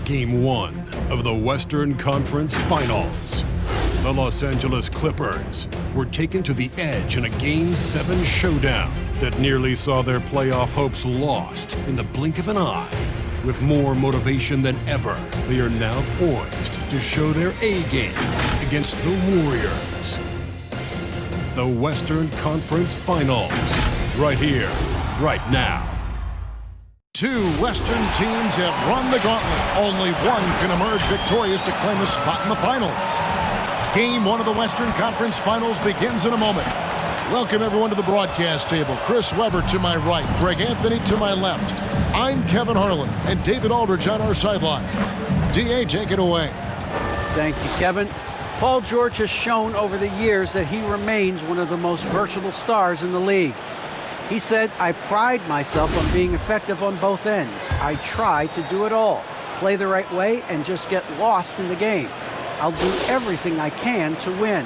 Game 1 of the Western Conference Finals. The Los Angeles Clippers were taken to the edge in a Game 7 showdown that nearly saw their playoff hopes lost in the blink of an eye. With more motivation than ever, they are now poised to show their A-game against the Warriors. The Western Conference Finals, right here, right now. Two Western teams have run the gauntlet. Only one can emerge victorious to claim a spot in the finals. Game 1 of the Western Conference Finals begins in a moment. Welcome everyone to the broadcast table. Chris Webber to my right, Greg Anthony to my left. I'm Kevin Harlan and David Aldridge on our sideline. D.A., take it away. Thank you, Kevin. Paul George has shown over the years that he remains one of the most versatile stars in the league. He said, "I pride myself on being effective on both ends. I try to do it all, play the right way, and just get lost in the game. I'll do everything I can to win."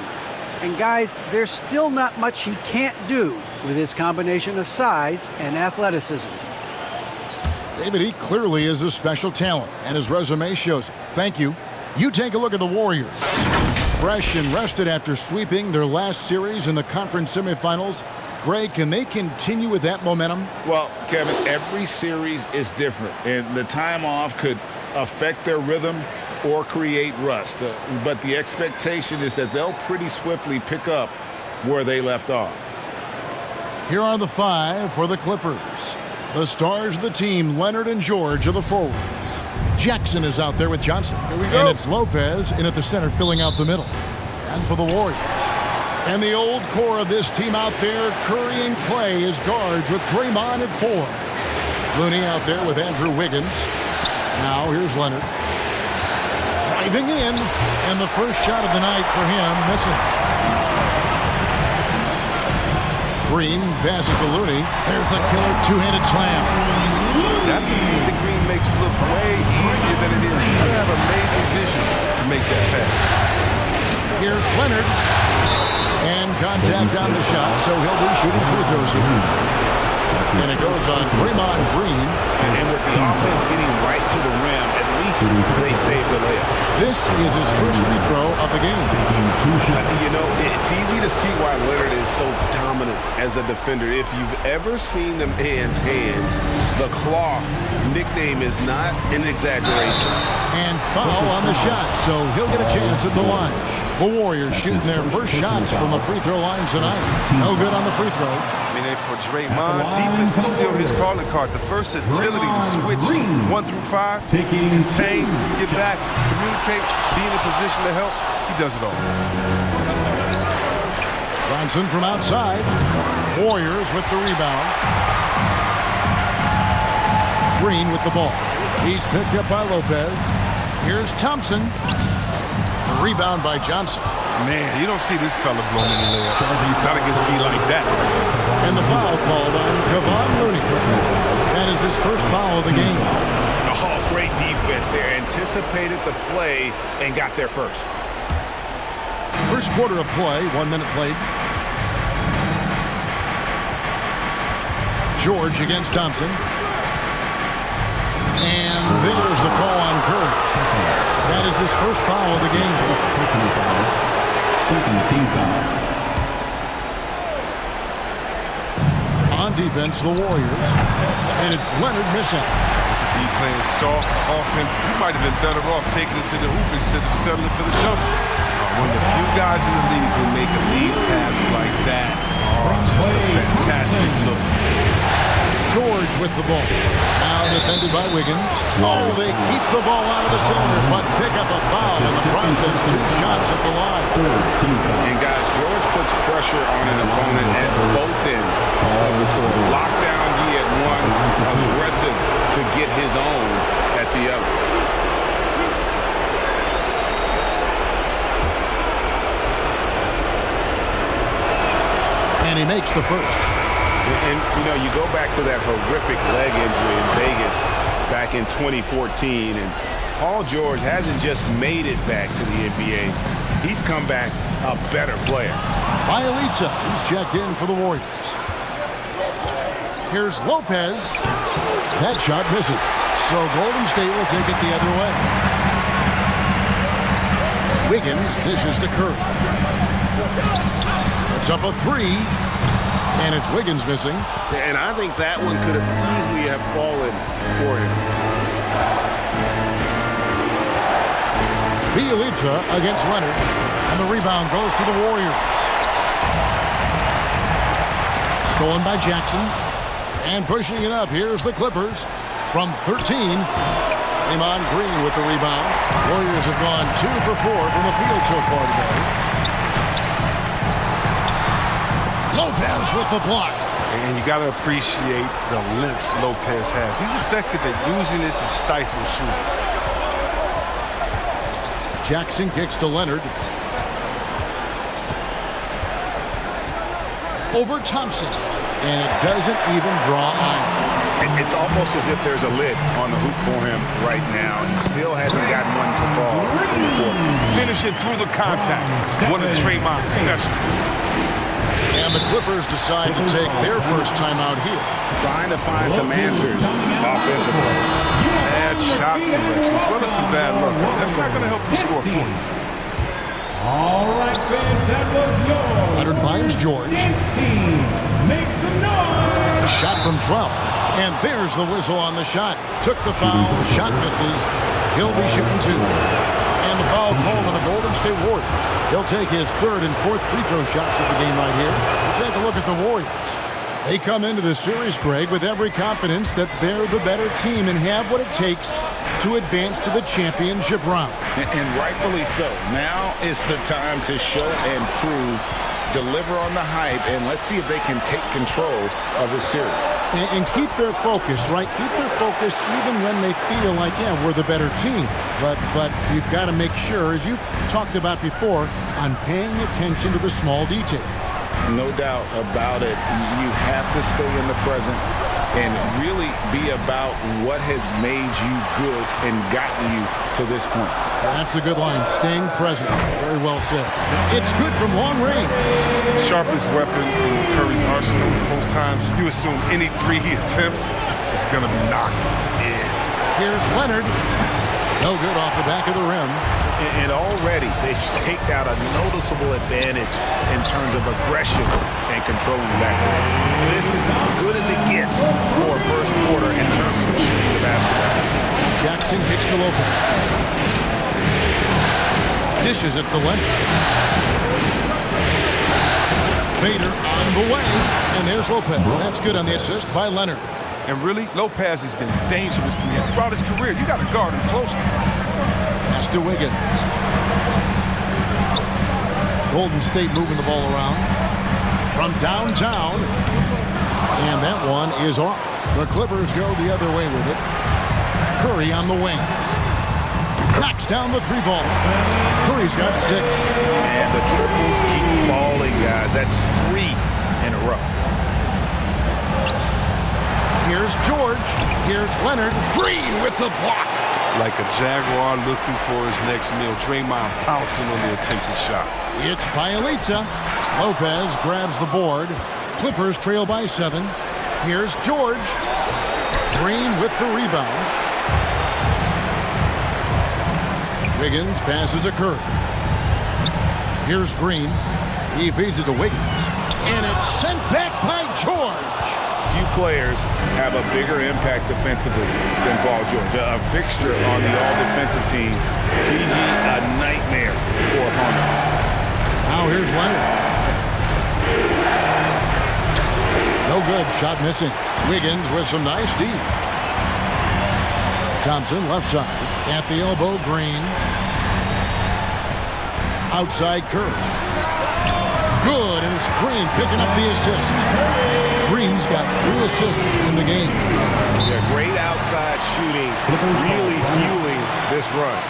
And guys, there's still not much he can't do with his combination of size and athleticism. David, he clearly is a special talent, and his resume shows it. Thank you. You take a look at the Warriors. Fresh and rested after sweeping their last series in the conference semifinals. Greg, can they continue with that momentum? Well, Kevin, every series is different, and the time off could affect their rhythm or create rust. But the expectation is that they'll pretty swiftly pick up where they left off. Here are the five for the Clippers. The stars of the team, Leonard and George, are the forwards. Jackson is out there with Johnson. Here we go. And it's Lopez in at the center, filling out the middle. And for the Warriors. And the old core of this team out there, Curry and Clay as guards with Draymond at 4. Looney out there with Andrew Wiggins. Now here's Leonard. Driving in, and the first shot of the night for him, missing. Green passes to Looney. There's the killer two-handed slam. That's a feat that Green makes look way easier than it is. You have amazing vision to make that pass. Here's Leonard. And contact on the shot, so he'll be shooting free throws here. And it goes on Draymond Green. And with the offense getting right to the rim, at least they saved the layup. This is his first free throw of the game. You know, it's easy to see why Leonard is so dominant as a defender. If you've ever seen the man's hands, the claw nickname is not an exaggeration. And foul on the shot, so he'll get a chance at the line. The Warriors shooting their first shots from the free throw line tonight. No good on the free throw. I mean, for Draymond, defense is still his calling card. The versatility to switch 1 through 5, contain, get back, communicate, be in a position to help. He does it all. Bronson from outside. Warriors with the rebound. Green with the ball. He's picked up by Lopez. Here's Thompson. A rebound by Johnson. Man, you don't see this fella blowing any layups. Not against D like that. And the foul called on Kevon Looney. That is his first foul of the game. Oh, great defense there. Anticipated the play and got there first. First quarter of play, 1 minute played. George against Thompson. And there's the call on Curry. That is his first foul of the game. Second team foul. On defense, the Warriors. And it's Leonard missing. D playing soft offense. He might have been better off taking it to the hoop instead of settling for the jumper. One of the few guys in the league who make a lead pass like that. Just a fantastic look. George with the ball. Now defended by Wiggins. Oh, they keep the ball out of the cylinder, but pick up a foul in the process. 2 shots at the line. And guys, George puts pressure on an opponent at both ends of the court. Lockdown D at one, aggressive to get his own at the other. And he makes the first. And, you know, you go back to that horrific leg injury in Vegas back in 2014, and Paul George hasn't just made it back to the NBA. He's come back a better player. Bielitsa, he's checked in for the Warriors. Here's Lopez. That shot misses. So Golden State will take it the other way. Wiggins dishes to Curry. It's up a three. And it's Wiggins missing. And I think that one could have easily have fallen for him. Bielitsa against Leonard. And the rebound goes to the Warriors. Stolen by Jackson. And pushing it up, here's the Clippers. From 13, Draymond Green with the rebound. Warriors have gone 2 for 4 from the field so far today. Lopez with the block. And you got to appreciate the length Lopez has. He's effective at using it to stifle shooters. Jackson kicks to Leonard. Over Thompson. And it doesn't even draw iron. It's almost as if there's a lid on the hoop for him right now. He still hasn't gotten one to fall in the court. Finishing through the contact. One of Draymond's special. And the Clippers decide to take their first timeout here. Trying to find some answers offensively. Bad shot selection as well as some bad luck. That's not going to help you score points. All right, fans, that was yours. Leonard finds George. Make some noise. Shot from 12. And there's the whistle on the shot. Took the foul. Shot misses. He'll be shooting 2. And the foul called on the Golden State Warriors. He'll take his 3rd and 4th free throw shots of the game right here. We'll take a look at the Warriors. They come into this series, Greg, with every confidence that they're the better team and have what it takes to advance to the championship round. And rightfully so. Now is the time to show and prove, deliver on the hype, and let's see if they can take control of the series. And keep their focus, right? Keep their focus even when they feel like, yeah, we're the better team. But you've got to make sure, as you've talked about before, on paying attention to the small details. No doubt about it. You have to stay in the present and really be about what has made you good and gotten you to this point. That's a good line. Staying present. Very well said. It's good from long range. Sharpest weapon in Curry's arsenal. Most times you assume any 3 he attempts is going to be knocked in. Here's Leonard. No good off the back of the rim. And already they've staked out a noticeable advantage in terms of aggression and controlling the backcourt. This is as good as it gets for a first quarter in terms of shooting the basketball. Jackson kicks to Lopez. Dishes it to Leonard. Fader on the way. And there's Lopez. That's good on the assist by Leonard. And really, Lopez has been dangerous to him throughout his career. You got to guard him closely. Pass to Wiggins. Golden State moving the ball around from downtown. And that one is off. The Clippers go the other way with it. Curry on the wing. Knocks down the 3-ball. Curry's got 6. And the triples keep falling, guys. That's 3 in a row. Here's George. Here's Leonard. Green with the block. Like a Jaguar looking for his next meal. Draymond pouncing on the attempted shot. It's Bielitsa. Lopez grabs the board. Clippers trail by 7. Here's George. Green with the rebound. Wiggins passes to Curry. Here's Green. He feeds it to Wiggins. And it's sent back by George. Few players have a bigger impact defensively than Paul George. A fixture on the all-defensive team. PG, a nightmare for opponents. Now here's Leonard. No good. Shot missing. Wiggins with some nice D. Thompson left side. At the elbow, Green. Outside Curry. Good, and it's Green picking up the assist. Green's got 3 assists in the game. Yeah, great outside shooting, really fueling this run.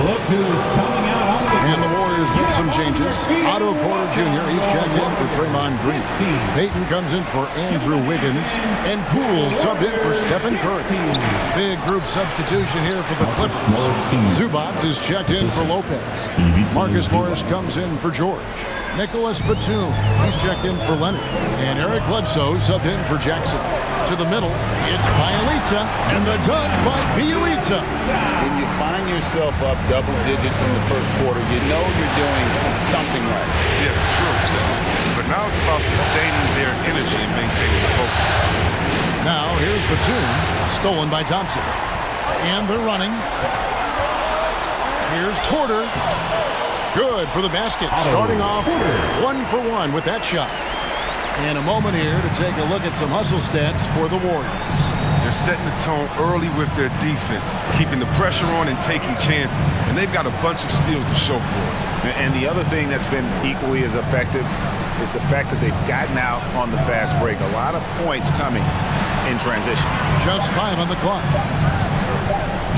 Look who's coming out on the And the Warriors with some changes. Otto Porter Jr., he's checked in for Draymond Green. Payton comes in for Andrew Wiggins. And Poole subbed in for Stephen Curry. Big group substitution here for the Clippers. Zubac is checked in for Lopez. Marcus Morris comes in for George. Nicholas Batum, he's checked in for Leonard. And Eric Bledsoe subbed in for Jackson. To the middle, it's Bielitsa, and the dunk by Bielitsa. When you find yourself up double digits in the first quarter, you know you're doing something right. Yeah, true. But now it's about sustaining their energy and maintaining the focus. Now here's Batum, stolen by Thompson. And they're running. Here's Porter. Good for the basket. Starting off 1-for-1 with that shot. And a moment here to take a look at some hustle stats for the Warriors. They're setting the tone early with their defense, keeping the pressure on and taking chances. And they've got a bunch of steals to show for it. And the other thing that's been equally as effective is the fact that they've gotten out on the fast break. A lot of points coming in transition. Just 5 on the clock.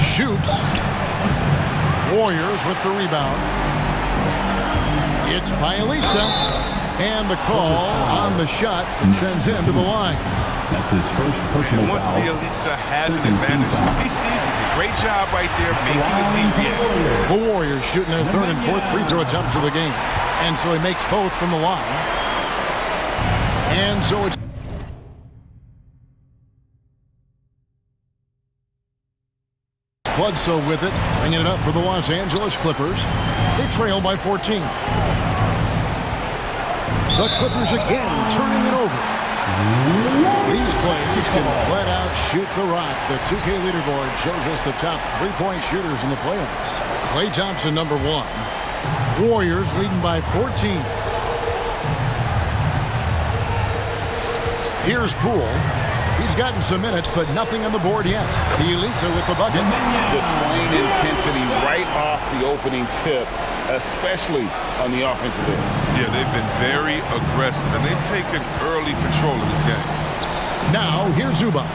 Shoots. Warriors with the rebound. It's Bielitsa. And the call on the shot that sends him to the line. That's his first personal Once foul. Bielitsa has an advantage, he sees a great job right there making a deep hit. The Warriors shooting their third and fourth free throw attempts of the game. And so he makes both from the line. And so it's Bledsoe with it, bringing it up for the Los Angeles Clippers. They trail by 14. The Clippers again turning it over. These players can flat out shoot the rock. The 2K leaderboard shows us the top three-point shooters in the playoffs. Klay Thompson, number 1. Warriors leading by 14. Here's Poole. He's gotten some minutes, but nothing on the board yet. Bielitsa with the bucket. Displaying intensity right off the opening tip, especially on the offensive end. Yeah, they've been very aggressive, and they've taken early control of this game. Now, here's Zubac.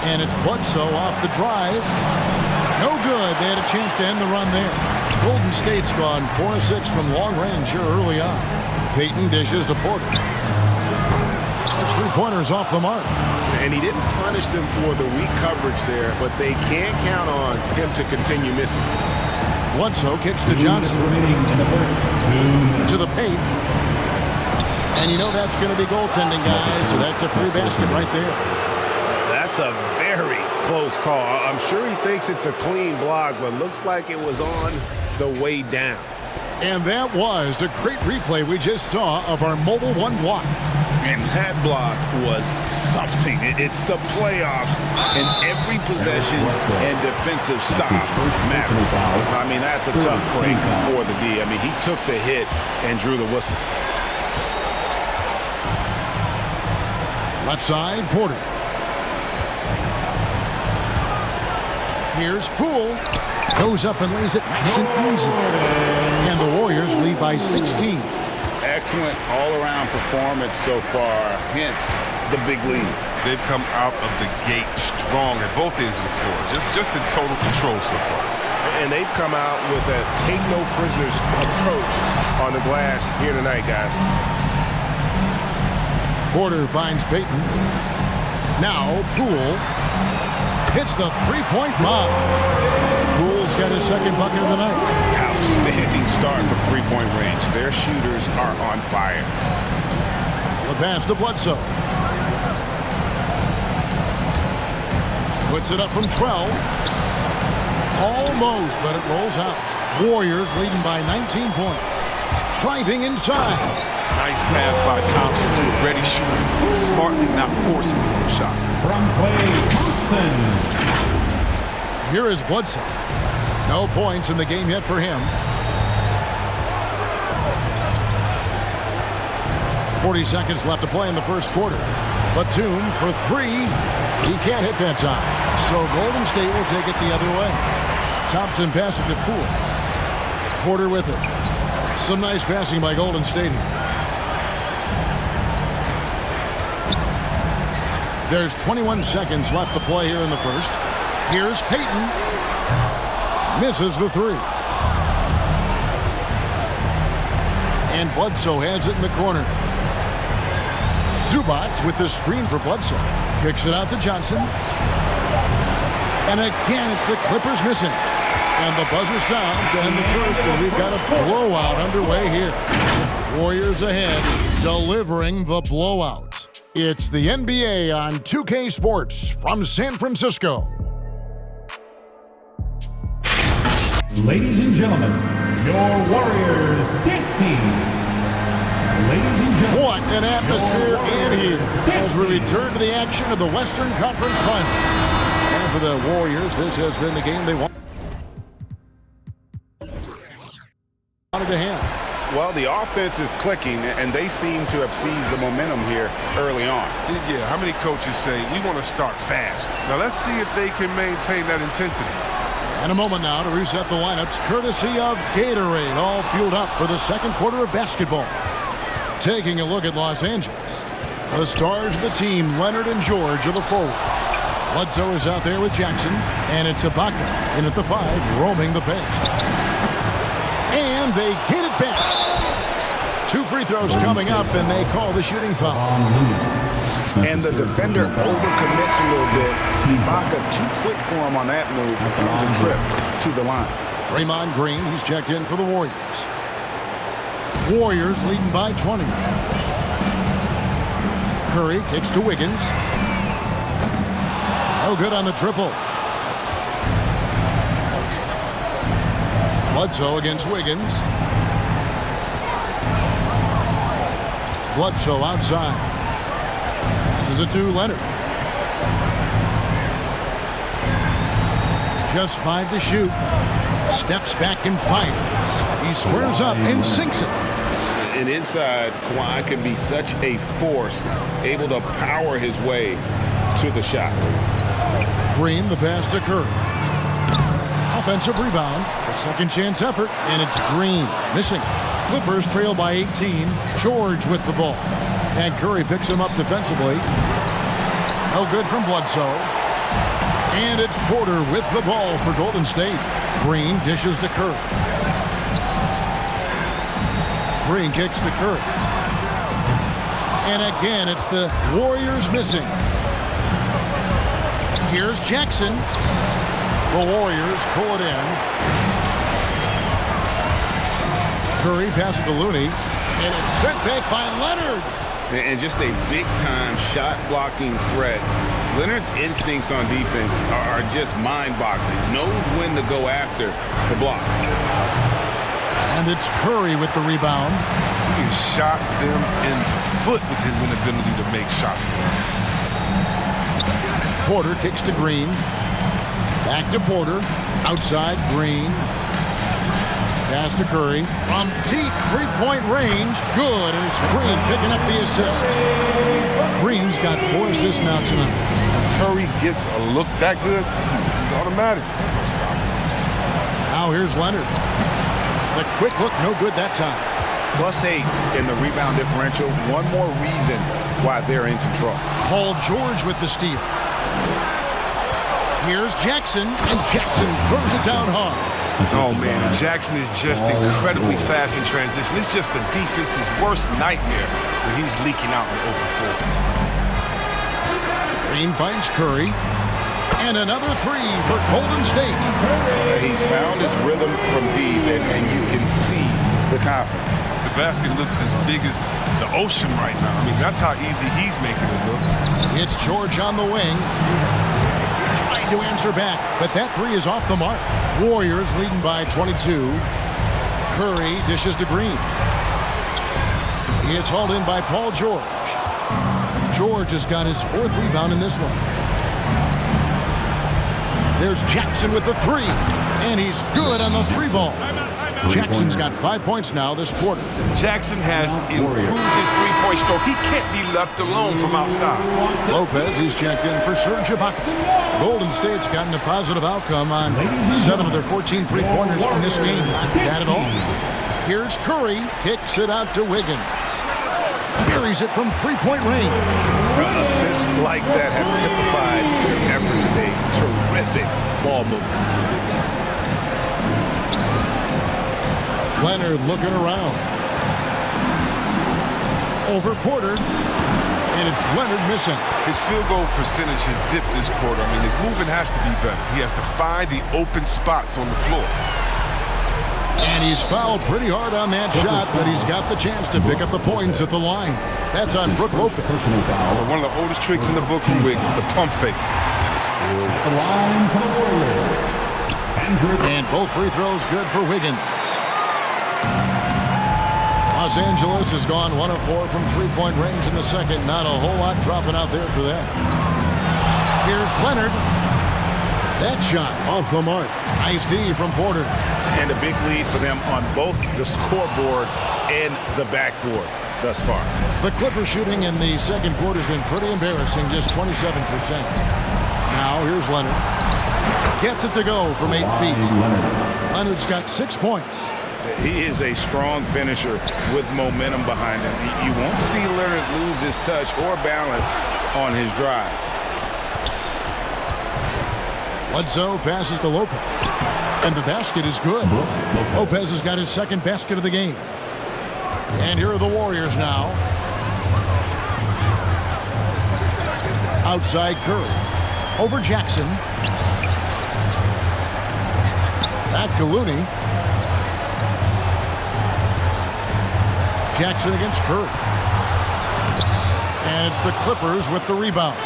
And it's Bledsoe off the drive. No good. They had a chance to end the run there. Golden State's gone 4 of 6 from long range here early on. Payton dishes to Porter. Those three-pointers off the mark. And he didn't punish them for the weak coverage there, but they can't count on him to continue missing. Bledsoe kicks to Johnson. To the paint. And you know that's going to be goaltending, guys, so that's a free basket right there. That's a very close call. I'm sure he thinks it's a clean block, but looks like it was on the way down. And that was a great replay we just saw of our Mobile One block. And that block was something. It's the playoffs, and every possession and defensive stop matters. I mean, that's a tough play for the D. I mean, he took the hit and drew the whistle. Left side, Porter. Here's Poole. Goes up and lays it nice and easy. And the Warriors lead by 16. Excellent all-around performance so far, hence the big lead. They've come out of the gate strong at both ends of the floor, just in total control so far. And they've come out with a take-no-prisoners approach on the glass here tonight, guys. Porter finds Payton. Now Poole hits the three-point bomb. Poole's got his second bucket of the night. Outstanding start from three-point range. Their shooters are on fire. The pass to Bledsoe. Puts it up from 12. Almost, but it rolls out. Warriors leading by 19 points. Driving inside. Nice pass by Thompson to a ready shooter. Smartly not forcing his own shot. From Klay Thompson. Here is Bledsoe. No points in the game yet for him. 40 seconds left to play in the first quarter. Batum for 3. He can't hit that time. So Golden State will take it the other way. Thompson passes to Poole. Porter with it. Some nice passing by Golden State here. There's 21 seconds left to play here in the first. Here's Payton. Misses the three. And Bledsoe has it in the corner. Zubac with the screen for Bledsoe. Kicks it out to Johnson. And again, it's the Clippers missing. And the buzzer sounds to end the first, and we've got a blowout underway here. Warriors ahead, delivering the blowout. It's the NBA on 2K Sports from San Francisco. Ladies and gentlemen, your Warriors dance team. Ladies and gentlemen, What an atmosphere in here as we return to the action of the Western Conference Finals. And for the Warriors, this has been the game they wanted to have. Well, the offense is clicking, and they seem to have seized the momentum here early on. Yeah, how many coaches say, we want to start fast? Now, let's see if they can maintain that intensity. And a moment now to reset the lineups, courtesy of Gatorade, all fueled up for the second quarter of basketball. Taking a look at Los Angeles. The stars of the team, Leonard and George, are the forwards. Bledsoe is out there with Jackson, and it's Ibaka in at the 5, roaming the paint. And they get it back. 2 free throws coming up, and they call the shooting foul. And the defender overcommits a little bit. Ibaka too quick for him on that move. Earns a trip to the line. Draymond Green, he's checked in for the Warriors. Warriors leading by 20. Curry kicks to Wiggins. No good on the triple. Bledsoe against Wiggins. Bledsoe outside. This is a 2, Leonard. Just 5 to shoot. Steps back and fires. He squares up and sinks it. And inside, Kawhi can be such a force, able to power his way to the shot. Green, the pass to Curry. Offensive rebound, a second chance effort, and it's Green missing. Clippers trail by 18. George with the ball. And Curry picks him up defensively. No good from Bledsoe. And it's Porter with the ball for Golden State. Green dishes to Curry. Green kicks to Curry. And again, it's the Warriors missing. Here's Jackson. The Warriors pull it in. Curry passes to Looney. And it's sent back by Leonard. And just a big-time shot-blocking threat. Leonard's instincts on defense are just mind-boggling. Knows when to go after the blocks. And it's Curry with the rebound. He has shot them in the foot with his inability to make shots tonight. Porter kicks to Green. Back to Porter. Outside, Green. Pass to Curry. From deep three-point range. Good, and it's Green picking up the assist. Green's got 4 assists now tonight. Curry gets a look that good, it's automatic. There's no stopping. Now here's Leonard. The quick look, no good that time. +8 in the rebound differential. One more reason why they're in control. Paul George with the steal. Here's Jackson, and Jackson throws it down hard. Oh, man, and Jackson is just incredibly fast in transition. It's just the defense's worst nightmare when he's leaking out in open floor. Green finds Curry. And another 3 for Golden State. He's found his rhythm from deep, and you can see the confidence. The basket looks as big as the ocean right now. I mean, that's how easy he's making it look. It's George on the wing. Trying to answer back, but that 3 is off the mark. Warriors leading by 22. Curry dishes to Green. It's hauled in by Paul George. George has got his 4th rebound in this one. There's Jackson with the 3, and he's good on the 3 ball. Jackson's got 5 points now this quarter. Jackson has improved his three-point stroke. He can't be left alone from outside. Lopez, he's checked in for Serge Ibaka. Golden State's gotten a positive outcome on 7 of their 14 three-pointers in this game. Not bad at all. Here's Curry, kicks it out to Wiggins. buries it from three-point range. Assists like that have typified their effort today. Terrific ball movement. Leonard looking around. Over Porter. And it's Leonard missing. His field goal percentage has dipped this quarter. I mean, his movement has to be better. He has to find the open spots on the floor. And he's fouled pretty hard on that shot, but he's got the chance to pick up the points at the line. That's on Brook Lopez. One of the oldest tricks in the book from Wiggins, the pump fake. And it still works. The line for the Warriors. And both free throws good for Wiggins. Los Angeles has gone 1 of 4 from three-point range in the second. Not a whole lot dropping out there for them. Here's Leonard. That shot off the mark. Nice D from Porter. And a big lead for them on both the scoreboard and the backboard thus far. The Clippers shooting in the second quarter has been pretty embarrassing, just 27%. Now here's Leonard. Gets it to go from 8 feet. Leonard's got 6 points. He is a strong finisher with momentum behind him. You won't see Leonard lose his touch or balance on his drives. Bledsoe passes to Lopez. And the basket is good. Lopez has got his second basket of the game. And here are the Warriors now. Outside Curry. Over Jackson. Back to Looney. Jackson against Curry. And it's the Clippers with the rebound.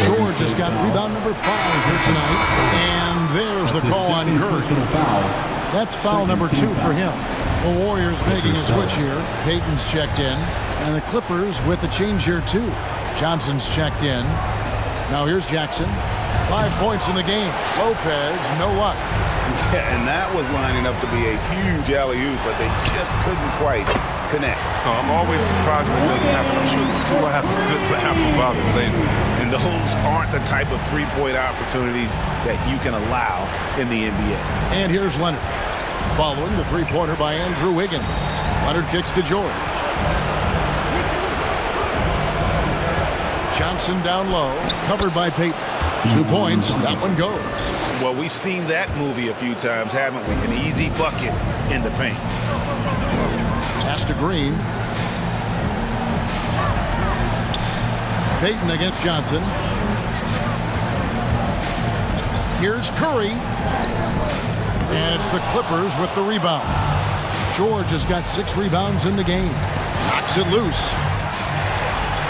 George has got rebound number 5 here tonight. And there's the call on Curry. That's foul number 2 for him. The Warriors making a switch here. Payton's checked in. And the Clippers with a change here too. Johnson's checked in. Now here's Jackson. 5 points in the game. Lopez, no luck. Yeah, and that was lining up to be a huge alley-oop, but they just couldn't quite connect. I'm always surprised when it doesn't happen. I'm sure these two will have a good laugh about it later. And those aren't the type of three-point opportunities that you can allow in the NBA. And here's Leonard. Following the three-pointer by Andrew Wiggins. Leonard kicks to George. Johnson down low, covered by Payton. 2 points, that one goes. Well, we've seen that movie a few times, haven't we? An easy bucket in the paint. Pass to Green. Payton against Johnson. Here's Curry. And it's the Clippers with the rebound. George has got 6 rebounds in the game. Knocks it loose.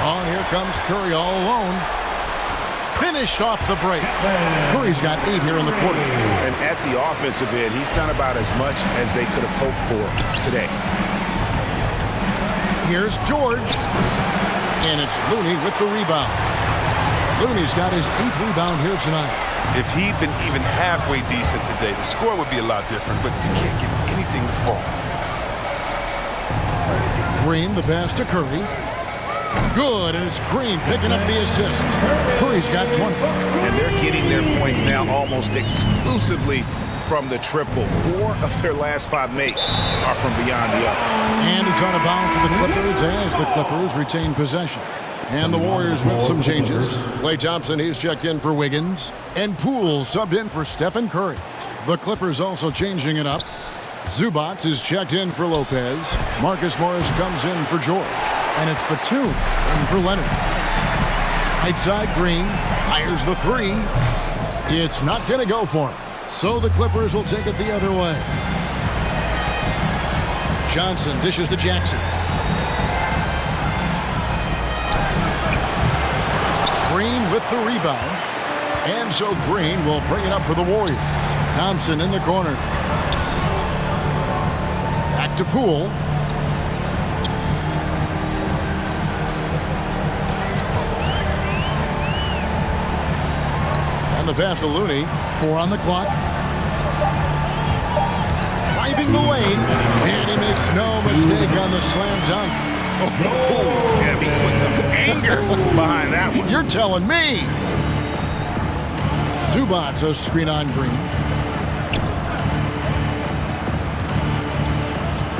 Oh, here comes Curry all alone. Finished off the break. Curry's got 8 here in the quarter. And at the offensive end, he's done about as much as they could have hoped for today. Here's George. And it's Looney with the rebound. Looney's got his 8th rebound here tonight. If he'd been even halfway decent today, the score would be a lot different, but you can't get anything to fall. Green, the pass to Curry. Good, and it's Green picking up the assist. Curry's got 20. And they're getting their points now almost exclusively from the triple. 4 of their last 5 makes are from beyond the arc. And it's out of bounds to the Clippers as the Clippers retain possession. And the Warriors with some changes. Klay Thompson, he's checked in for Wiggins. And Poole subbed in for Stephen Curry. The Clippers also changing it up. Zubac is checked in for Lopez. Marcus Morris comes in for George. And it's Batum in for Leonard. Right side, Green fires the 3. It's not going to go for him. So the Clippers will take it the other way. Johnson dishes to Jackson. Green with the rebound. And so Green will bring it up for the Warriors. Thompson in the corner. Back to Poole. The pass to Looney. 4 on the clock. Driving the lane. And he makes no mistake on the slam dunk. Oh, yeah, he put some anger behind that one. You're telling me. Zubac a screen on Green.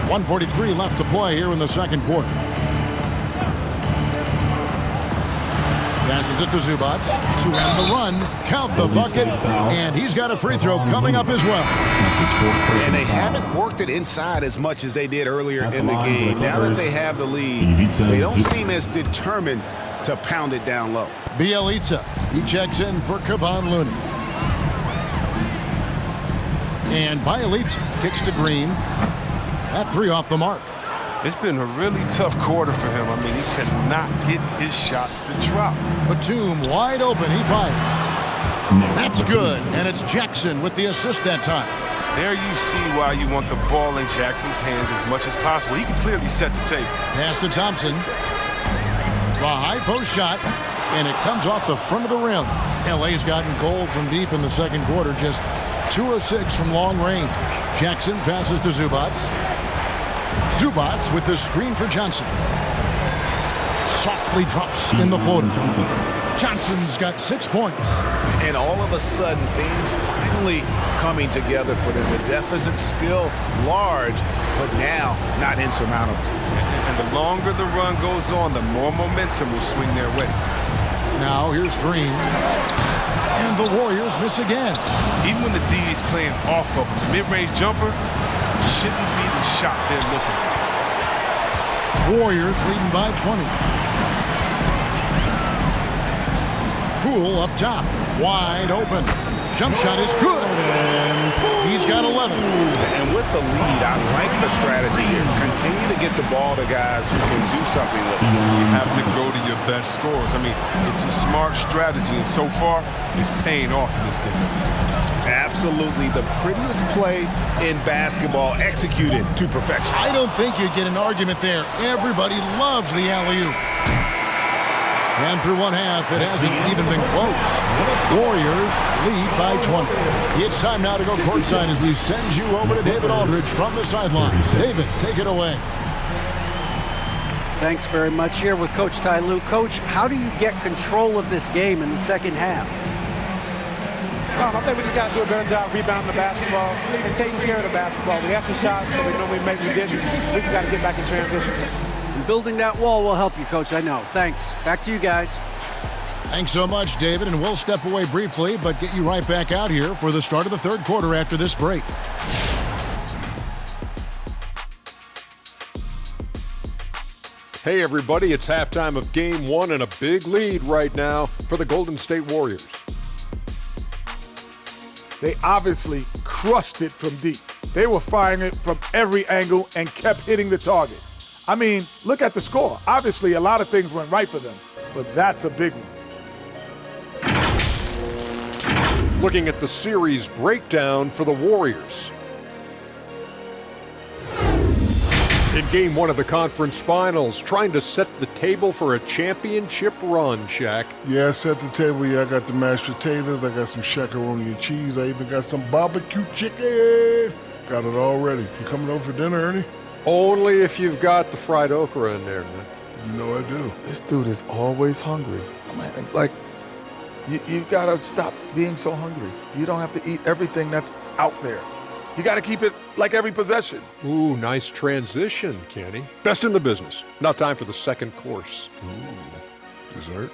1:43 left to play here in the second quarter. Passes it to Zubac. To end the run. Count the bucket. And he's got a free throw coming up as well. And they haven't worked it inside as much as they did earlier in the game. Now that they have the lead, they don't seem as determined to pound it down low. Bjelica. He checks in for Kevon Looney. And Bjelica kicks to Green. That three off the mark. It's been a really tough quarter for him. I mean, he cannot get his shots to drop. Batum wide open. He fires. That's good. And it's Jackson with the assist that time. There you see why you want the ball in Jackson's hands as much as possible. He can clearly set the table. Pass to Thompson. The high post shot. And it comes off the front of the rim. LA's gotten cold from deep in the second quarter. Just 2 of 6 from long range. Jackson passes to Zubac. Zubac with the screen for Johnson. Softly drops in the floater. Johnson's got 6 points. And all of a sudden, things finally coming together for them. The deficit's still large, but now not insurmountable. And the longer the run goes on, the more momentum will swing their way. Now here's Green. And the Warriors miss again. Even when the D is playing off of him, the mid-range jumper shouldn't be the shot they're looking for. Warriors leading by 20. Poole up top. Wide open. Jump shot is good. He's got 11. And with the lead, I like the strategy here. Continue to get the ball to guys who can do something with it. You have to go to your best scorers. I mean, it's a smart strategy, and so far, it's paying off in this game. Absolutely the prettiest play in basketball, executed to perfection. I don't think you'd get an argument there. Everybody loves the alley-oop. And through one half, it hasn't even been close. Warriors lead by 20. It's time now to go courtside as we send you over to David Aldridge from the sideline. David, take it away. Thanks very much. Here with Coach Ty Lue. Coach, how do you get control of this game in the second half? I think we just got to do a better job rebounding the basketball and taking care of the basketball. We had some shots that we normally make, we didn't. We just got to get back in transition. And building that wall will help you, Coach, I know. Thanks. Back to you guys. Thanks so much, David, and we'll step away briefly, but get you right back out here for the start of the third quarter after this break. Hey everybody, it's halftime of game 1 and a big lead right now for the Golden State Warriors. They obviously crushed it from deep. They were firing it from every angle and kept hitting the target. I mean, look at the score. Obviously, a lot of things went right for them, but that's a big one. Looking at the series breakdown for the Warriors. In game 1 of the conference finals, trying to set the table for a championship run, Shaq. Yeah, I set the table. Yeah, I got the mashed potatoes. I got some shakaroni and cheese. I even got some barbecue chicken. Got it all ready. You coming over for dinner, Ernie? Only if you've got the fried okra in there, man. You know I do. This dude is always hungry. Man, like, you've got to stop being so hungry. You don't have to eat everything that's out there. You got to keep it like every possession. Ooh, nice transition, Kenny. Best in the business. Now time for the second course. Ooh, dessert.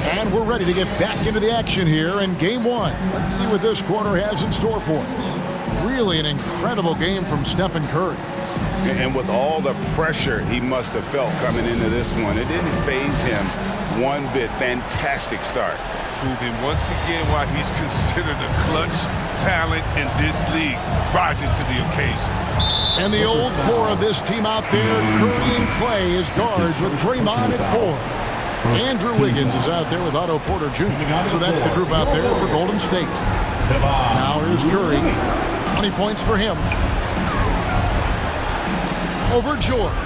And we're ready to get back into the action here in game 1. Let's see what this quarter has in store for us. Really an incredible game from Stephen Curry. And with all the pressure he must have felt coming into this one, it didn't faze him one bit. Fantastic start. Proving once again why he's considered a clutch talent in this league, rising to the occasion. And the old core of this team out there, Curry and Clay as guards with Draymond at 4. Andrew Wiggins is out there with Otto Porter Jr. So that's the group out there for Golden State. Now here's Curry. 20 points for him. Over Jordan.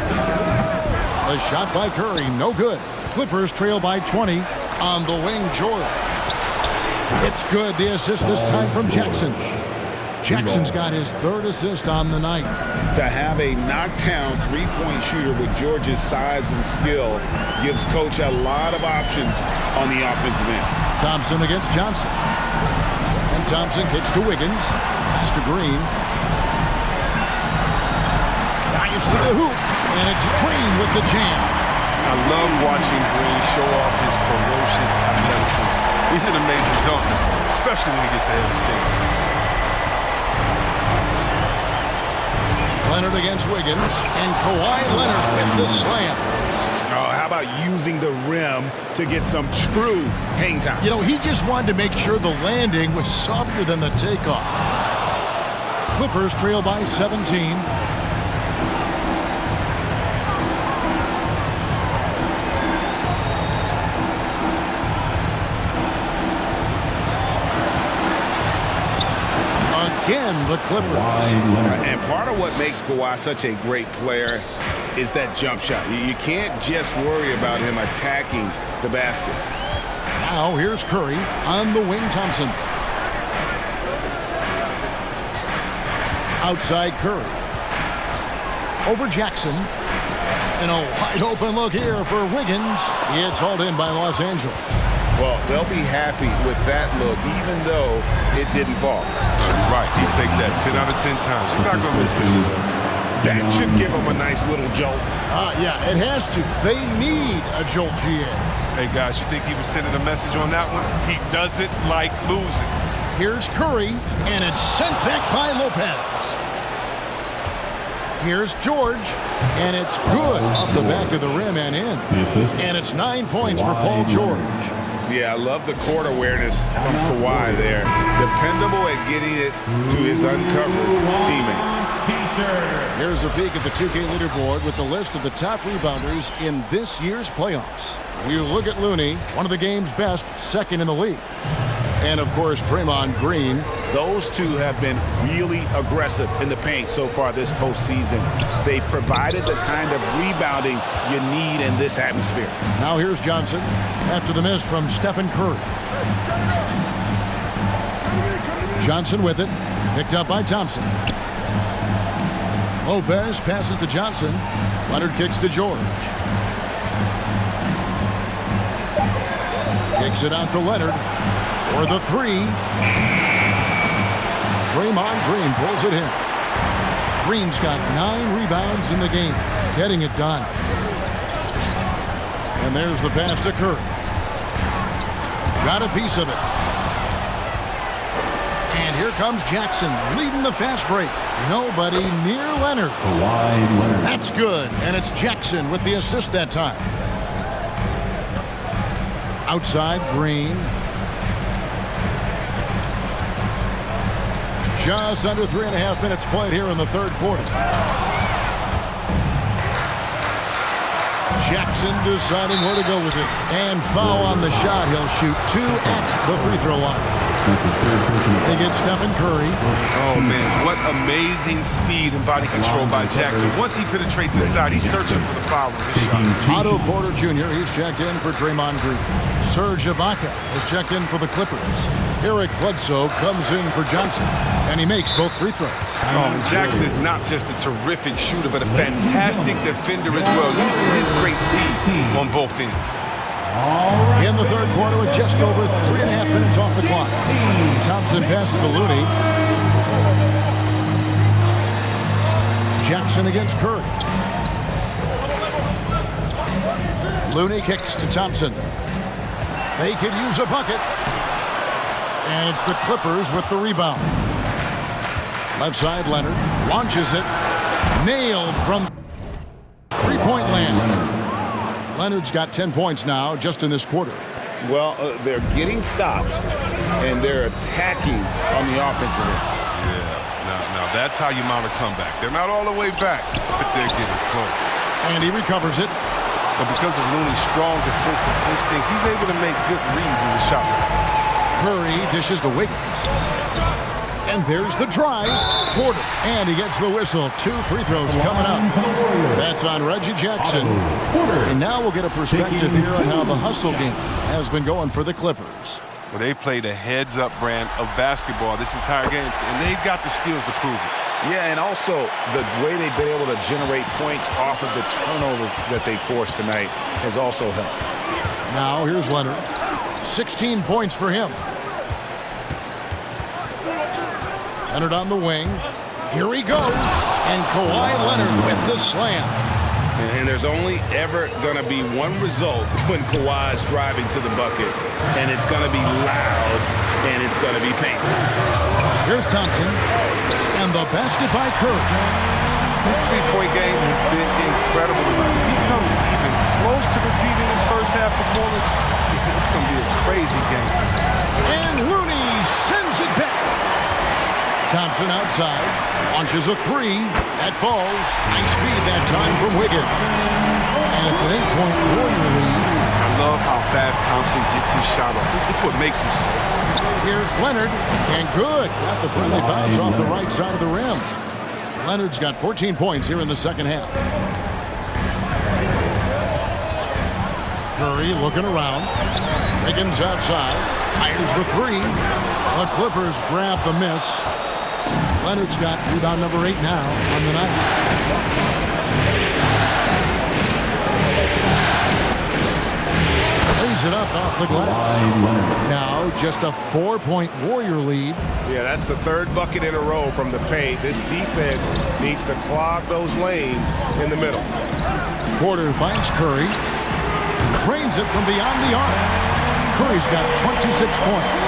A shot by Curry, no good. Clippers trail by 20. On the wing, Jordan. It's good. The assist this time from Jackson. Jackson's got his 3rd assist on the night. To have a knockdown three-point shooter with George's size and skill gives Coach a lot of options on the offensive end. Thompson against Johnson. And Thompson kicks to Wiggins. Pass to Green. Dives to the hoop. And it's Green with the jam. I love watching Green show off his ferocious athleticism. He's an amazing dunker, especially when he gets ahead of the state. Leonard against Wiggins. And Kawhi Leonard with the slam. Oh, how about using the rim to get some true hang time? You know, he just wanted to make sure the landing was softer than the takeoff. Clippers trail by 17. Again, the Clippers. And part of what makes Kawhi such a great player is that jump shot. You can't just worry about him attacking the basket. Now here's Curry on the wing. Thompson. Outside Curry. Over Jackson. And a wide open look here for Wiggins. It's hauled in by Los Angeles. Well, they'll be happy with that look, even though it didn't fall. Right, he take that 10 out of 10 times. He's not going to miss this. That should give him a nice little jolt. Yeah, it has to. They need a jolt, GA. Hey, guys, you think he was sending a message on that one? He doesn't like losing. Here's Curry, and it's sent back by Lopez. Here's George, and it's good off the back of the rim and in. And it's 9 points for Paul George. Yeah, I love the court awareness from Kawhi there. Dependable at getting it to his uncovered teammates. Here's a peek at the 2K leaderboard with the list of the top rebounders in this year's playoffs. We look at Looney, one of the game's best, second in the league. And, of course, Draymond Green. Those two have been really aggressive in the paint so far this postseason. They've provided the kind of rebounding you need in this atmosphere. Now here's Johnson after the miss from Stephen Curry. Johnson with it, picked up by Thompson. Lopez passes to Johnson. Leonard kicks to George. Kicks it out to Leonard. For the three. Draymond Green pulls it in. Green's got 9 rebounds in the game, getting it done. And there's the pass to Curry. Got a piece of it. And here comes Jackson leading the fast break. Nobody near Leonard. That's good. And it's Jackson with the assist that time. Outside Green. Just under 3.5 minutes played here in the third quarter. Jackson deciding where to go with it. And foul on the shot. He'll shoot 2 at the free throw line. They get Stephen Curry. Oh, man, what amazing speed and body control by Jackson. Once he penetrates inside, he's searching for the foul on his shot. Otto Porter Jr., he's checked in for Draymond Green. Serge Ibaka has checked in for the Clippers. Eric Bledsoe comes in for Johnson, and he makes both free throws. Oh, and Jackson is not just a terrific shooter, but a fantastic defender as well, using his great speed on both ends. In the third quarter with just over 3.5 minutes off the clock. Thompson passes to Looney. Jackson against Curry. Looney kicks to Thompson. They could use a bucket. And it's the Clippers with the rebound. Left side, Leonard launches it. Nailed from three-point land. Leonard's got 10 points now just in this quarter. Well, they're getting stops, and they're attacking on the offensive end. Yeah, now that's how you mount a comeback. They're not all the way back, but they're getting close. And he recovers it. But because of Looney's strong defensive instinct, he's able to make good reads as a shot maker. Curry dishes to Wiggins. And there's the drive. Porter. And he gets the whistle. 2 free throws coming up. That's on Reggie Jackson. And now we'll get a perspective here on how the hustle game has been going for the Clippers. Well, they've played a heads-up brand of basketball this entire game, and they've got the steals to prove it. Yeah, and also the way they've been able to generate points off of the turnovers that they forced tonight has also helped. Now here's Leonard. 16 points for him. Leonard on the wing. Here he goes. And Kawhi Leonard with the slam. And there's only ever going to be one result when Kawhi's driving to the bucket. And it's going to be loud, and it's going to be painful. Here's Thompson. And the basket by Curry. His three-point game has been incredible. If he comes even close to repeating his first half performance, it's going to be a crazy game. And Looney sends it back. Thompson outside, launches a three. That falls. Nice feed that time from Wiggins. And it's an 8-point Warrior lead. I love how fast Thompson gets his shot off. It's what makes him so. Here's Leonard, and good. Got the friendly bounce off the right side of the rim. Leonard's got 14 points here in the second half. Curry looking around. Wiggins outside. Fires the three. The Clippers grab the miss. Leonard's got rebound number 8 now on the night. Lays it up off the glass. Now just a 4-point Warrior lead. Yeah, that's the third bucket in a row from the paint. This defense needs to clog those lanes in the middle. Porter finds Curry. Drains it from beyond the arc. Curry's got 26 points.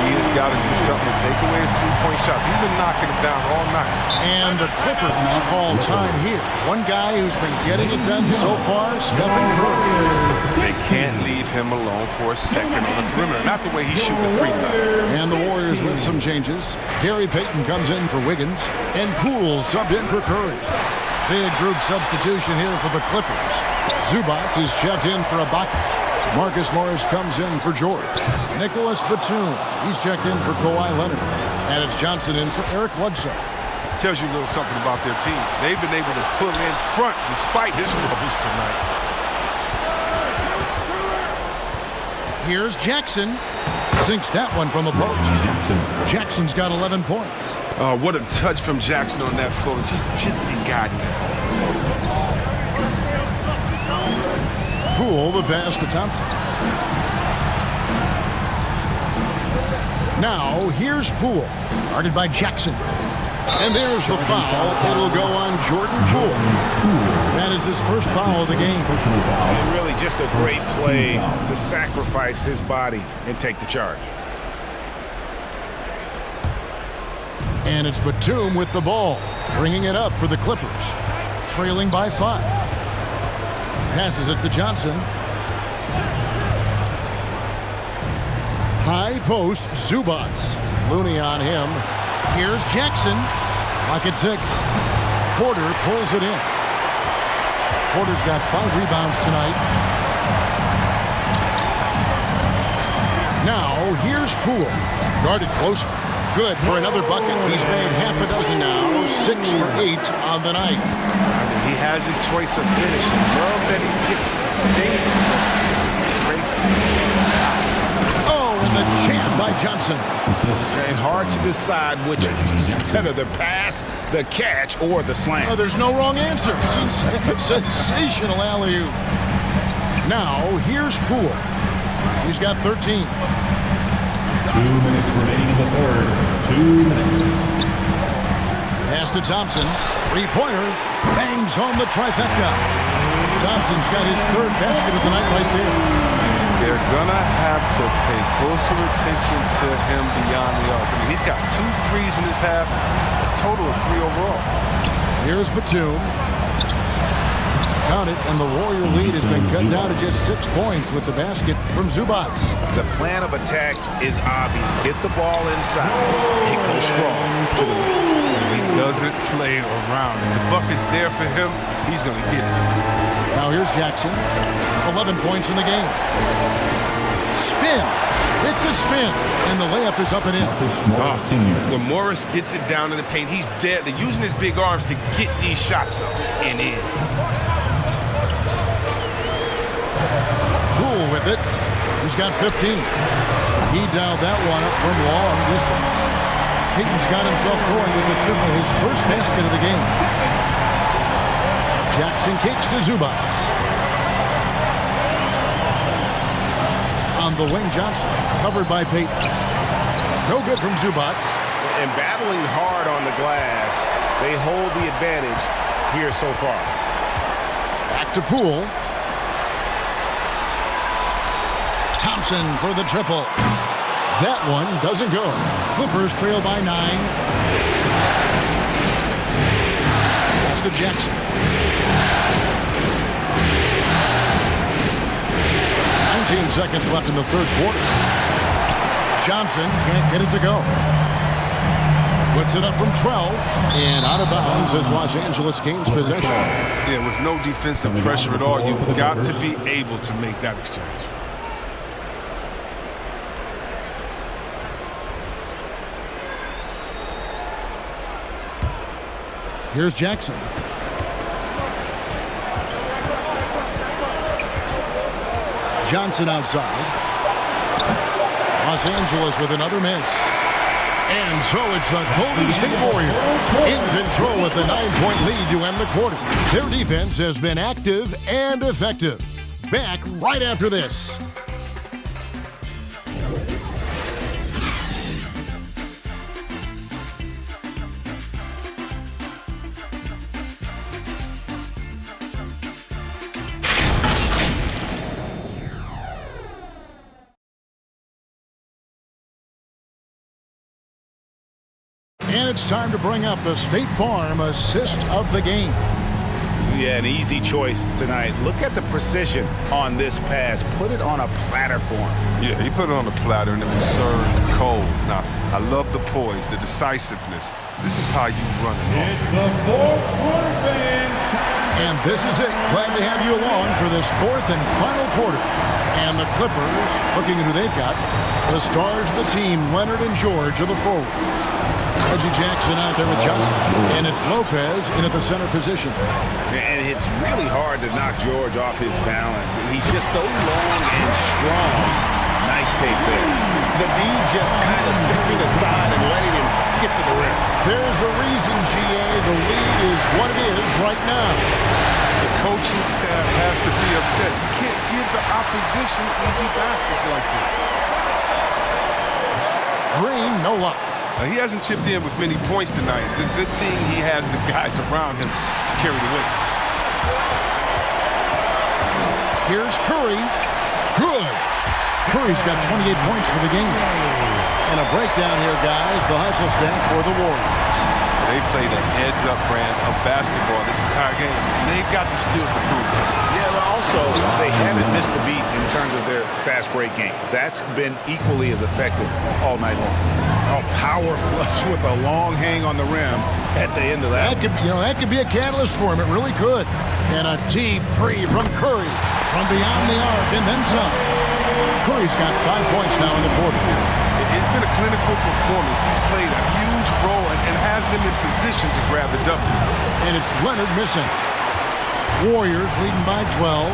He has got to do something to take away his three-point shots. He's been knocking it down all night. And the Clippers call time here. One guy who's been getting it done so far, Stephen Curry. They can't leave him alone for a second on the perimeter. Not the way he's shooting a three tonight. And the Warriors with some changes. Gary Payton comes in for Wiggins. And Poole subbed in for Curry. Big group substitution here for the Clippers. Zubac is checked in for Ibaka. Marcus Morris comes in for George. Nicholas Batum, he's checked in for Kawhi Leonard. And it's Johnson in for Eric Bledsoe. Tells you a little something about their team. They've been able to pull in front despite his struggles tonight. Here's Jackson. Sinks that one from the post. Jackson's got 11 points. Oh, what a touch from Jackson on that floor. Just gently guiding it. Poole, the pass to Thompson. Now, here's Poole, guarded by Jackson. And there's the foul. It'll go on Jordan Poole. That is his first foul of the game. And really just a great play to sacrifice his body and take the charge. And it's Batum with the ball, bringing it up for the Clippers, trailing by 5. Passes it to Johnson. High post, Zubac. Looney on him. Here's Jackson. Pocket 6. Porter pulls it in. Porter's got 5 rebounds tonight. Now, here's Poole. Guarded closer. Good for another bucket. He's made half a dozen now. 6 for 8 on the night. He has his choice of finishing. Love that he gets and the jam by Johnson. And hard to decide which is better, the pass, the catch, or the slam. Oh, there's no wrong answer. Sensational alley-oop. Now, here's Poole. He's got 13. 2 minutes remaining in the third. 2 minutes. Pass to Thompson. Three-pointer. Bangs home the trifecta. Thompson's got his third basket of the night right there. They're going to have to pay closer attention to him beyond the arc. I mean, he's got 2 threes in this half, a total of 3 overall. Here's Batum. Count it, and the Warrior lead has been cut down to just 6 points with the basket from Zubac. The plan of attack is obvious. Get the ball inside and go strong to the rim. He doesn't play around. If the bucket's there for him, he's going to get it. Now here's Jackson. 11 points in the game. Spins with the spin, and the layup is up and in. When Morris gets it down in the paint, he's deadly, using his big arms to get these shots up and in. Poole with it. He's got 15. He dialed that one up from long distance. Payton's got himself going with the triple, his first basket of the game. Jackson kicks to Zubac. On on the wing. Johnson, covered by Payton. No good from Zubac. And battling hard on the glass, they hold the advantage here so far. Back to Poole. Thompson for the triple. That one doesn't go. Clippers trail by 9. Pass to Jackson. 19 seconds left in the third quarter. Johnson can't get it to go. Puts it up from 12 and out of bounds as Los Angeles gains possession. Yeah, with no defensive pressure at all, you've got to be able to make that exchange. Here's Jackson. Johnson outside. Los Angeles with another miss. And so it's the Golden State Warriors in control with a 9-point lead to end the quarter. Their defense has been active and effective. Back right after this. And it's time to bring up the State Farm assist of the game. Yeah, an easy choice tonight. Look at the precision on this pass. Put it on a platter for him. Yeah, he put it on a platter and it was served cold. Now, I love the poise, the decisiveness. This is how you run an offense. It's the fourth quarter, fans. And this is it. Glad to have you along for this fourth and final quarter. And the Clippers, looking at who they've got, the stars of the team, Leonard and George, are the forwards. Reggie Jackson out there with Johnson. And it's Lopez in at the center position. And it's really hard to knock George off his balance. He's just so long and strong. Nice take there. The D just kind of stepping aside and letting him get to the rim. There's a reason, GA. The lead is what it is right now. The coaching staff has to be upset. You can't give the opposition easy baskets like this. Green, no luck. He hasn't chipped in with many points tonight. The good thing he has the guys around him to carry the weight. Here's Curry. Good. Curry's got 28 points for the game. And a breakdown here, guys. The hustle stats for the Warriors. They played a heads-up brand of basketball this entire game, and they've got the steal to prove it. Yeah, but also, they haven't missed a beat in terms of their fast break game. That's been equally as effective all night long. A power flush with a long hang on the rim at the end of that. That could be a catalyst for him. It really could. And a deep three from Curry from beyond the arc, and then some. Curry's got 5 points now in the quarter. It's been a clinical performance. He's played a huge role and has them in position to grab the W. And it's Leonard missing. Warriors leading by 12.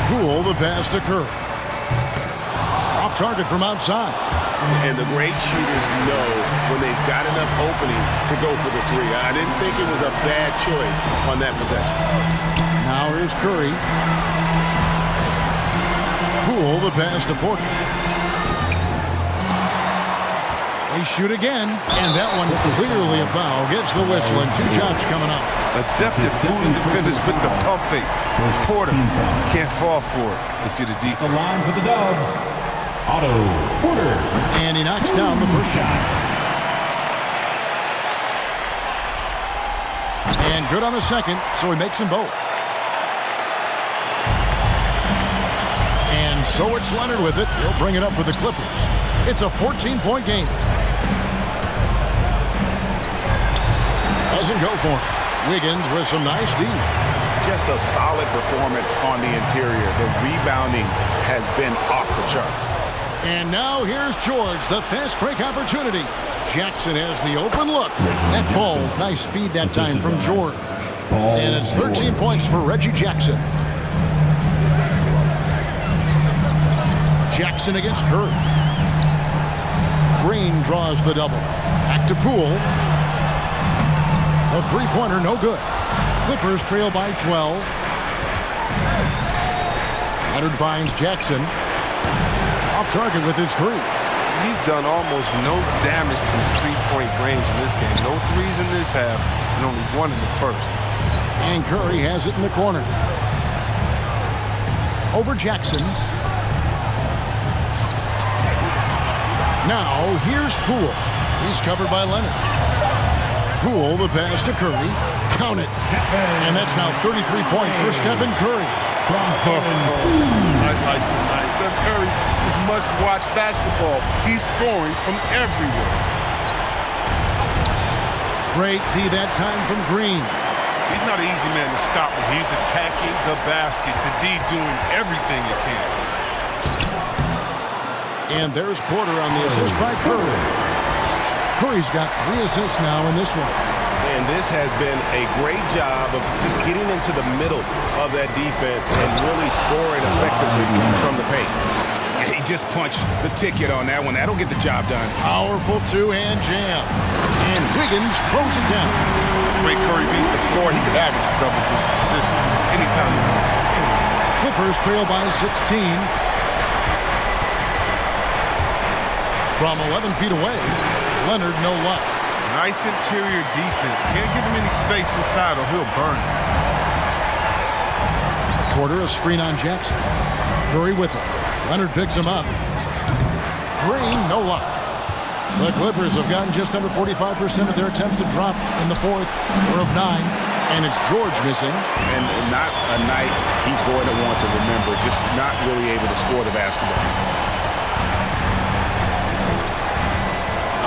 Poole the pass to Curry. Off target from outside. And the great shooters know when they've got enough opening to go for the three. I didn't think it was a bad choice on that possession. Now here's Curry. Poole the pass to Porter. They shoot again, and that one clearly a foul. Gets the whistle, and 2 shots coming up. Adept at fooling defenders with the pump fake. Porter can't fall for it if you're the defense. The line for the Dubs, Otto Porter. And he knocks down the first shot. And good on the second, so he makes them both. And so it's Leonard with it. He'll bring it up for the Clippers. It's a 14-point game. Doesn't go for him. Wiggins with some nice D. Just a solid performance on the interior. The rebounding has been off the charts. And now here's George, the fast break opportunity. Jackson has the open look. That ball's nice feed that time from George. And it's 13 points for Reggie Jackson. Jackson against Curry. Green draws the double. Back to Poole. A three-pointer, no good. Clippers trail by 12. Leonard finds Jackson. Off target with his three. He's done almost no damage from three-point range in this game. No threes in this half, and only one in the first. And Curry has it in the corner. Over Jackson. Now, here's Poole. He's covered by Leonard. Poole, the pass to Curry. Count it. And that's now 33 points for Stephen Curry. Highlight tonight. Steph Curry is must-watch basketball. He's scoring from everywhere. Great D that time from Green. He's not an easy man to stop when he's attacking the basket. The D doing everything he can. And there's Porter on the assist by Curry. Curry's got 3 assists now in this one. And this has been a great job of just getting into the middle of that defense and really scoring effectively from the paint. And he just punched the ticket on that one. That'll get the job done. Powerful two-hand jam. And Wiggins throws it down. The way Curry beats the floor, he could average a double-digit assist anytime he wants. Clippers trail by 16. From 11 feet away, Leonard no luck. Nice interior defense. Can't give him any space inside or he'll burn it. Porter a screen on Jackson. Curry with it. Leonard picks him up. Green, no luck. The Clippers have gotten just under 45% of their attempts to drop in the fourth, or of 9. And it's George missing. And not a night he's going to want to remember. Just not really able to score the basketball.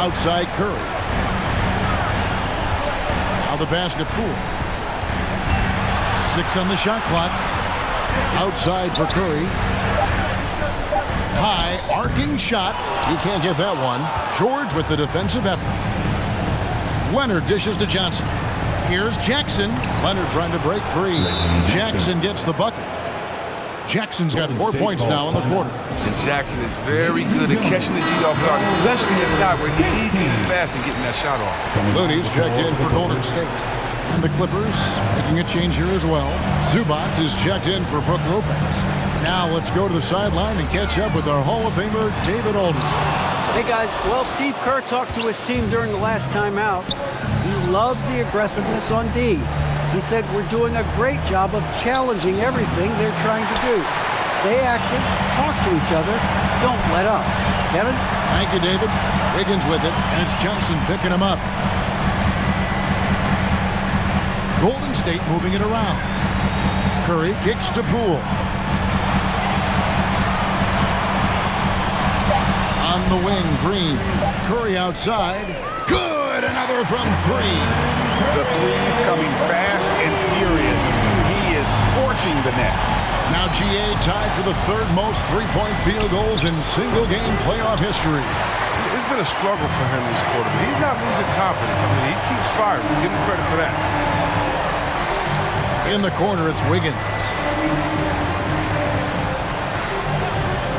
Outside Curry. Now the pass to Poole. 6 on the shot clock. Outside for Curry. High arcing shot. He can't get that one. George with the defensive effort. Leonard dishes to Johnson. Here's Jackson. Leonard trying to break free. Jackson gets the bucket. Jackson's got 4 points now in the quarter. And Jackson is very good at catching the D off guard, especially inside where he needs to be fast and getting that shot off. Looney's checked in for Golden State. And the Clippers making a change here as well. Zubac is checked in for Brook Lopez. Now let's go to the sideline and catch up with our Hall of Famer, David Aldridge. Hey guys, well, Steve Kerr talked to his team during the last timeout. He loves the aggressiveness on D. He said we're doing a great job of challenging everything they're trying to do. Stay active, talk to each other, don't let up. Kevin? Thank you, David. Wiggins with it, and it's Johnson picking him up. Golden State moving it around. Curry kicks to Poole. On the wing, Green. Curry outside. Good! Another from 3. The threes coming fast and furious. He is scorching the nets. Now GA tied for the 3rd most three-point field goals in single-game playoff history. It's been a struggle for him this quarter, but he's not losing confidence. I mean, he keeps firing. Give him credit for that. In the corner, it's Wiggins.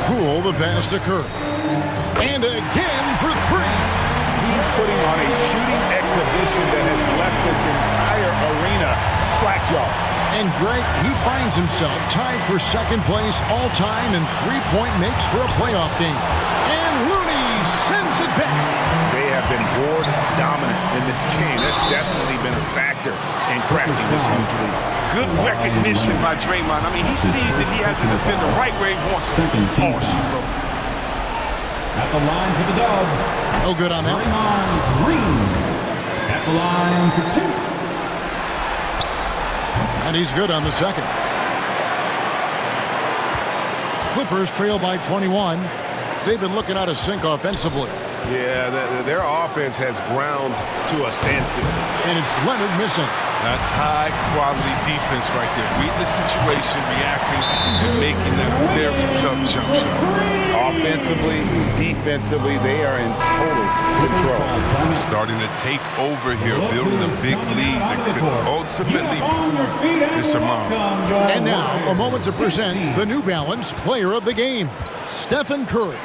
Poole, the pass to Curry. And again for 3. He's putting on a shooting exhibition that has left this entire arena slack-jawed. And Greg, he finds himself tied for 2nd place all-time in three-point makes for a playoff game. And Looney sends it back. They have been board dominant in this game. That's definitely been a factor in crafting this huge lead. Good recognition by Draymond. I mean, he sees that he has to defend the right where he wants to. Oh, at the line for the Dubs. No good on that. Draymond Green at the line for 2. And he's good on the second. Clippers trail by 21. They've been looking out of sync offensively. Yeah, their offense has ground to a standstill. And it's Leonard missing. That's high-quality defense right there. Reading the situation, reacting, and making that very tough jump shot. Offensively, defensively, they are in total control. Starting to take over here, building a big lead that could ultimately prove insurmountable. And now, a moment to present the New Balance Player of the Game, Stephen Curry.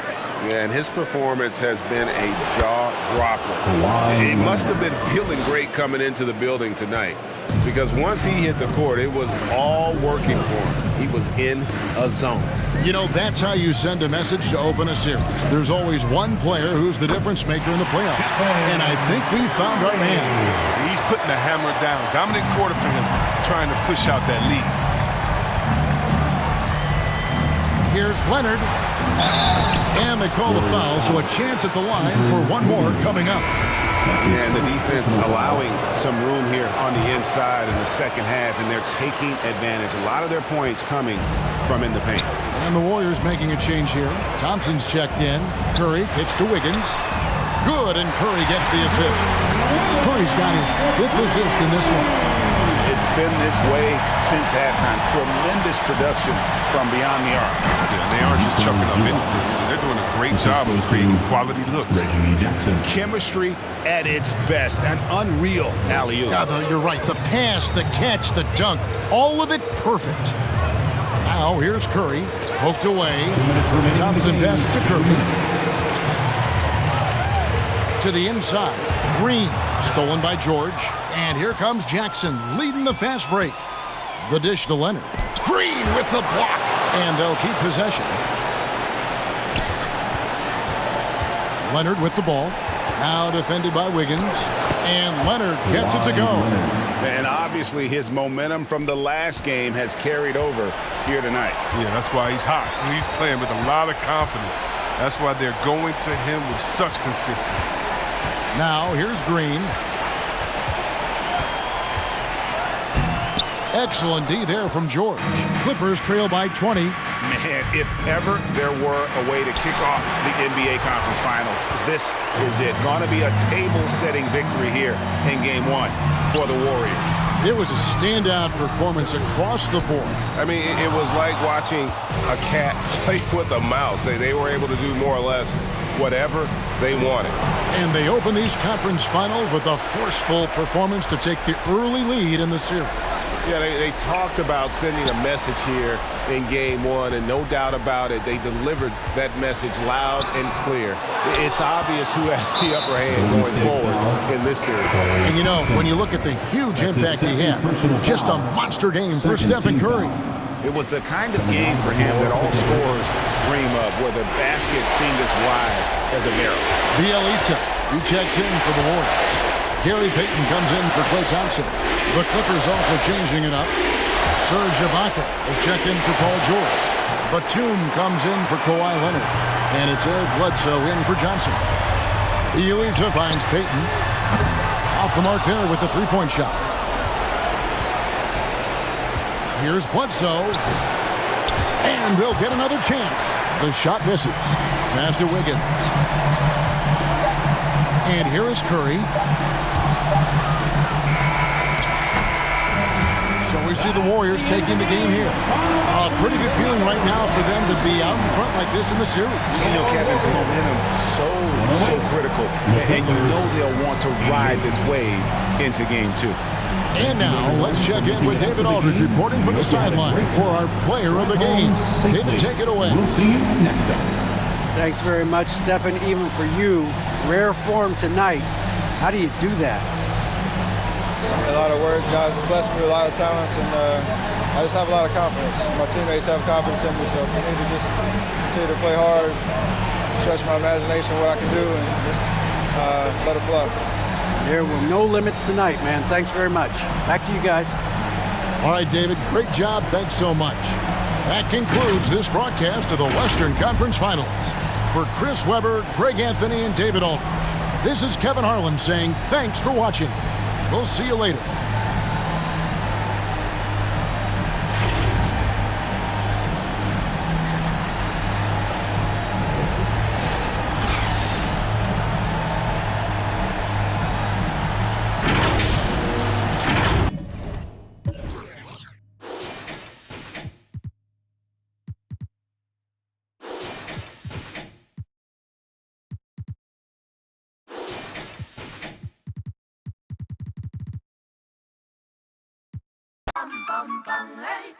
Yeah, and his performance has been a jaw-dropper. He must have been feeling great coming into the building tonight, because once he hit the court, it was all working for him. He was in a zone. You know, that's how you send a message to open a series. There's always one player who's the difference maker in the playoffs. And I think we found our man. He's putting the hammer down. Dominant quarter for him, trying to push out that lead. Here's Leonard. And they call the foul, so a chance at the line for one more coming up. Yeah, and the defense allowing some room here on the inside in the second half, and they're taking advantage. A lot of their points coming from in the paint. And the Warriors making a change here. Thompson's checked in. Curry pitched to Wiggins. Good, and Curry gets the assist. Curry's got his 5th assist in this one. It's been this way since halftime. Tremendous production from beyond the arc. Yeah, they aren't just chucking up anything. They're doing a great job of creating quality looks. Chemistry at its best. An unreal alley-oop. Yeah, you're right. The pass, the catch, the dunk, all of it perfect. Now here's Curry. Poked away. Thompson passes to Curry. To the inside. Green. Stolen by George. And here comes Jackson leading the fast break. The dish to Leonard. Green with the block. And they'll keep possession. Leonard with the ball. Now defended by Wiggins. And Leonard gets it to go. And obviously his momentum from the last game has carried over here tonight. Yeah, that's why he's hot. He's playing with a lot of confidence. That's why they're going to him with such consistency. Now here's Green. Excellent D there from George. Clippers trail by 20. Man, if ever there were a way to kick off the NBA Conference Finals, this is it. Going to be a table-setting victory here in Game 1 for the Warriors. It was a standout performance across the board. I mean, it was like watching a cat play with a mouse. They were able to do more or less whatever they wanted. And they open these conference finals with a forceful performance to take the early lead in the series. Yeah, they talked about sending a message here in Game 1, and no doubt about it, they delivered that message loud and clear. It's obvious who has the upper hand going forward in this series. And you know, when you look at the huge impact he had, just a monster game for Stephen Curry. It was the kind of game for him that all scorers dream of, where the basket seemed as wide as a mirror. Bielitsa, he checks in for the Warriors. Gary Payton comes in for Klay Thompson. The Clippers also changing it up. Serge Ibaka is checked in for Paul George. Batum comes in for Kawhi Leonard. And it's Eric Bledsoe in for Johnson. Bielitsa finds Payton. Off the mark there with the three-point shot. Here's Bledsoe. And they'll get another chance. The shot misses. Pass to Wiggins. And here is Curry. So we see the Warriors taking the game here. A pretty good feeling right now for them to be out in front like this in the series. You know, Kevin, momentum so critical. And you know they'll want to ride this wave into Game 2. And now, let's check in with David Aldridge reporting from the sideline for our player of the game. David, take it away. We'll see you next time. Thanks very much, Stephen, even for you. Rare form tonight. How do you do that? A lot of work. Guys blessed me with a lot of talents, and I just have a lot of confidence. My teammates have confidence in me, so for me to just continue to play hard, stretch my imagination, what I can do, and just let it flow. There were no limits tonight, man. Thanks very much. Back to you guys. All right, David, great job. Thanks so much. That concludes this broadcast of the Western Conference Finals. For Chris Webber, Greg Anthony, and David Aldridge, this is Kevin Harlan saying thanks for watching. We'll see you later. Bum, bum, bum, hey.